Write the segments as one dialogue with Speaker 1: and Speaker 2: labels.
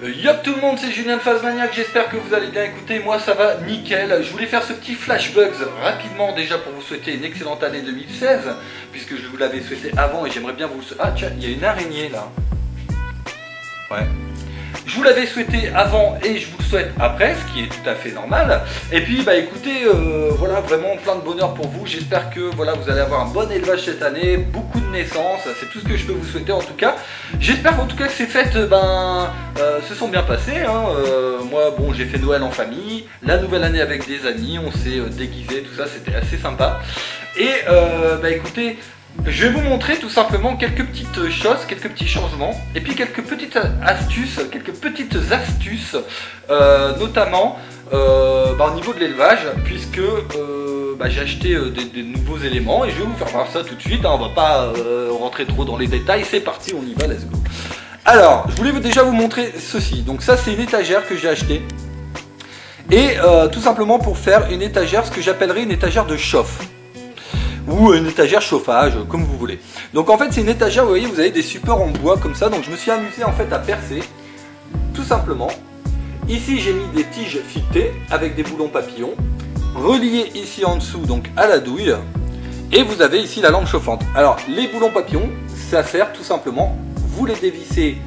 Speaker 1: Yop tout le monde, c'est Julien de Phasmaniac, j'espère que vous allez bien. Écoutez, moi ça va nickel. Je voulais faire ce petit flash bugs rapidement déjà pour vous souhaiter une excellente année 2016, puisque je vous l'avais souhaité avant et j'aimerais bien vous... Ah tiens, il y a une araignée là. Ouais. Je vous l'avais souhaité avant et je vous le souhaite après, ce qui est tout à fait normal. Et puis bah écoutez, voilà, vraiment plein de bonheur pour vous. J'espère que voilà, vous allez avoir un bon élevage cette année, beaucoup de naissances, c'est tout ce que je peux vous souhaiter en tout cas. J'espère en tout cas que ces fêtes se sont bien passées, hein. Moi bon, j'ai fait Noël en famille, la nouvelle année avec des amis, on s'est déguisés, tout ça, c'était assez sympa. Et bah écoutez, je vais vous montrer tout simplement quelques petites choses, quelques petits changements et puis quelques petites astuces, notamment au niveau de l'élevage, puisque j'ai acheté des nouveaux éléments et je vais vous faire voir ça tout de suite, hein. On va pas rentrer trop dans les détails, c'est parti, on y va, let's go. Alors, je voulais déjà vous montrer ceci, donc ça c'est une étagère que j'ai achetée et tout simplement pour faire une étagère, ce que j'appellerais une étagère de chauffe. Ou une étagère chauffage, comme vous voulez. Donc en fait c'est une étagère, vous voyez, vous avez des supports en bois comme ça, donc je me suis amusé en fait à percer, tout simplement. Ici j'ai mis des tiges filetées avec des boulons papillons, reliés ici en dessous donc à la douille, et vous avez ici la lampe chauffante. Alors les boulons papillons, ça sert tout simplement, vous les dévissez,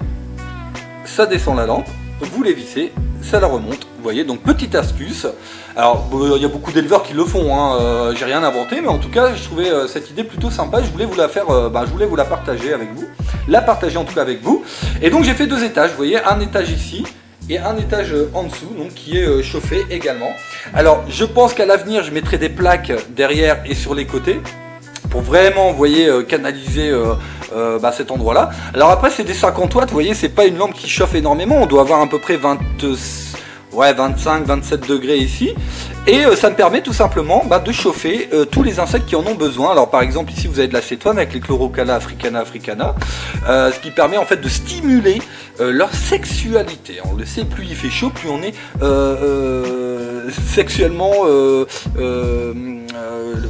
Speaker 1: ça descend la lampe, vous les vissez, ça la remonte. Vous voyez, donc petite astuce. Alors il y a beaucoup d'éleveurs qui le font, hein. J'ai rien inventé, mais en tout cas je trouvais cette idée plutôt sympa. Je voulais vous la faire, je voulais vous la partager avec vous, en tout cas avec vous. Et donc j'ai fait deux étages, vous voyez, un étage ici et un étage en dessous, donc qui est chauffé également. Alors je pense qu'à l'avenir je mettrai des plaques derrière et sur les côtés pour vraiment, vous voyez, canaliser cet endroit là. Alors après c'est des 50 watts, vous voyez, c'est pas une lampe qui chauffe énormément, on doit avoir à peu près 25-27 degrés ici, et ça me permet tout simplement de chauffer tous les insectes qui en ont besoin. Alors par exemple ici vous avez de l'acétone avec les Chlorocala africana, ce qui permet en fait de stimuler leur sexualité. On le sait, plus il fait chaud, plus on est sexuellement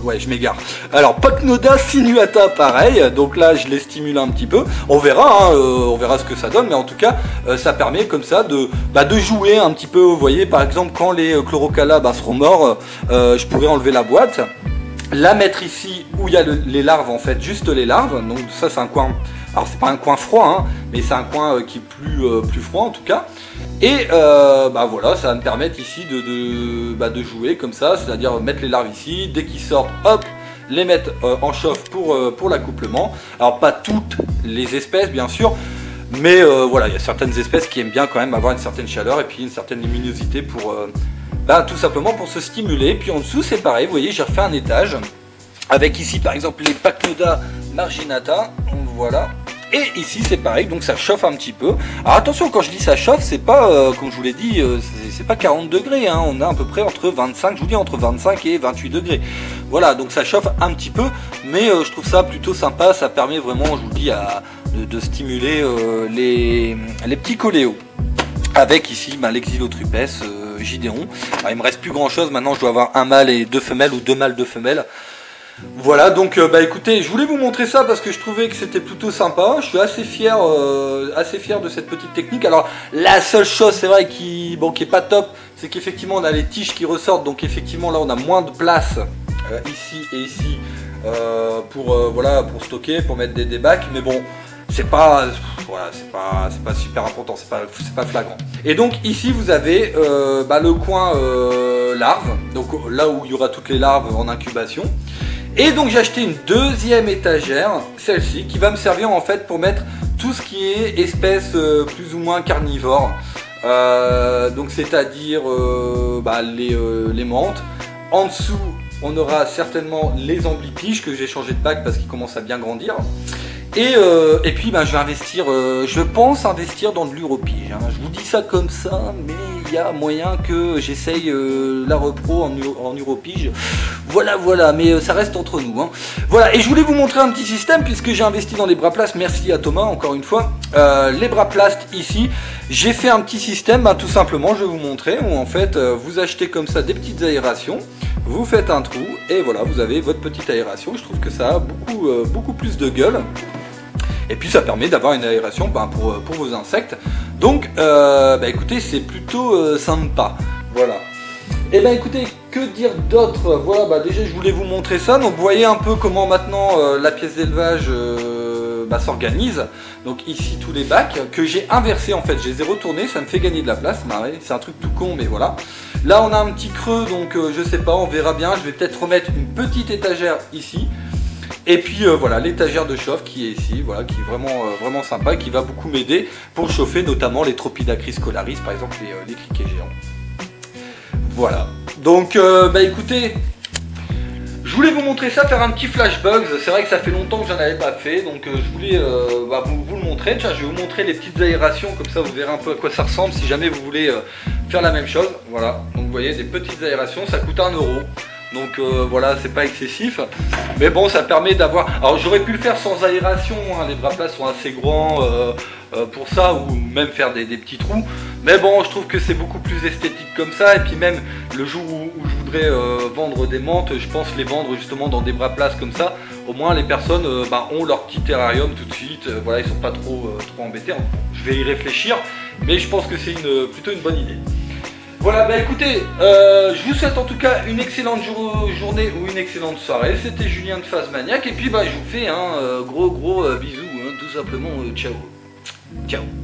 Speaker 1: ouais, je m'égare. Alors Pacnoda sinuata pareil, donc là je les stimule un petit peu, on verra, hein, on verra ce que ça donne, mais en tout cas ça permet comme ça de jouer un petit peu. Vous voyez, par exemple quand les Chlorocala seront morts, je pourrais enlever la boîte, la mettre ici où il y a les larves, en fait, juste les larves. Donc ça c'est un coin, alors c'est pas un coin froid, hein, mais c'est un coin qui est plus froid en tout cas. Et voilà, ça va me permettre ici de jouer comme ça, c'est-à-dire mettre les larves ici, dès qu'ils sortent, hop, les mettre en chauffe pour l'accouplement. Alors pas toutes les espèces bien sûr, mais voilà, il y a certaines espèces qui aiment bien quand même avoir une certaine chaleur et puis une certaine luminosité pour tout simplement pour se stimuler. Puis en dessous c'est pareil, vous voyez, j'ai refait un étage avec ici par exemple les Pacnoda marginata, voilà. Et ici c'est pareil, donc ça chauffe un petit peu. Alors attention, quand je dis ça chauffe, c'est pas, comme je vous l'ai dit, c'est pas 40 degrés, hein. On a à peu près entre 25, je vous dis entre 25 et 28 degrés. Voilà, donc ça chauffe un petit peu, mais je trouve ça plutôt sympa, ça permet vraiment, je vous dis, de stimuler les petits coléos. Avec ici l'Exylotrupes Gideon. Alors, il me reste plus grand chose, maintenant je dois avoir un mâle et deux femelles, ou deux mâles, deux femelles. Voilà, donc écoutez, je voulais vous montrer ça parce que je trouvais que c'était plutôt sympa. Je suis assez fier de cette petite technique. Alors la seule chose, c'est vrai, qui est pas top, c'est qu'effectivement on a les tiges qui ressortent, donc effectivement là on a moins de place ici et ici pour stocker, pour mettre des bacs, mais bon, c'est pas super important, c'est pas flagrant. Et donc ici vous avez le coin larves, donc là où il y aura toutes les larves en incubation. Et donc j'ai acheté une deuxième étagère, celle-ci, qui va me servir en fait pour mettre tout ce qui est espèces plus ou moins carnivores. Donc c'est-à-dire les menthes. En dessous, on aura certainement les amblypyges que j'ai changé de bac parce qu'ils commencent à bien grandir. Et puis je pense investir dans de l'uropige, hein. Je vous dis ça comme ça, mais il y a moyen que j'essaye la repro en uropige. Voilà, mais ça reste entre nous, hein. Voilà, et je voulais vous montrer un petit système puisque j'ai investi dans les bras plast. Merci à Thomas encore une fois. Les bras plast ici, j'ai fait un petit système, tout simplement, je vais vous montrer, où en fait vous achetez comme ça des petites aérations. Vous faites un trou et voilà, vous avez votre petite aération. Je trouve que ça a beaucoup plus de gueule. Et puis ça permet d'avoir une aération pour vos insectes. Donc écoutez, c'est plutôt sympa. Voilà. Et écoutez, que dire d'autre? Voilà, déjà je voulais vous montrer ça. Donc vous voyez un peu comment maintenant la pièce d'élevage s'organise. Donc ici tous les bacs que j'ai inversés en fait, je les ai retournés, ça me fait gagner de la place. C'est un truc tout con, mais voilà. Là on a un petit creux, donc je sais pas, on verra bien. Je vais peut-être remettre une petite étagère ici. Et puis voilà, l'étagère de chauffe qui est ici, voilà, qui est vraiment sympa et qui va beaucoup m'aider pour chauffer notamment les Tropidacris scolaris, par exemple les criquets géants. Voilà. Donc écoutez, je voulais vous montrer ça, faire un petit flash bugs. C'est vrai que ça fait longtemps que j'en avais pas fait, donc je voulais vous le montrer. Tiens, je vais vous montrer les petites aérations, comme ça vous verrez un peu à quoi ça ressemble si jamais vous voulez faire la même chose. Voilà, donc vous voyez, des petites aérations, ça coûte 1 €. Donc voilà, c'est pas excessif, mais bon, ça permet d'avoir... Alors j'aurais pu le faire sans aération, hein, les bras plats sont assez grands pour ça, ou même faire des petits trous. Mais bon, je trouve que c'est beaucoup plus esthétique comme ça, et puis même le jour où je voudrais vendre des menthes, je pense les vendre justement dans des bras plats comme ça. Au moins les personnes ont leur petit terrarium tout de suite, voilà, ils sont pas trop embêtés. Je vais y réfléchir, mais je pense que c'est plutôt une bonne idée. Voilà, écoutez, je vous souhaite en tout cas une excellente journée ou une excellente soirée. C'était Julien de Phasmaniac, et puis je vous fais un gros bisou, hein, tout simplement, ciao. Ciao.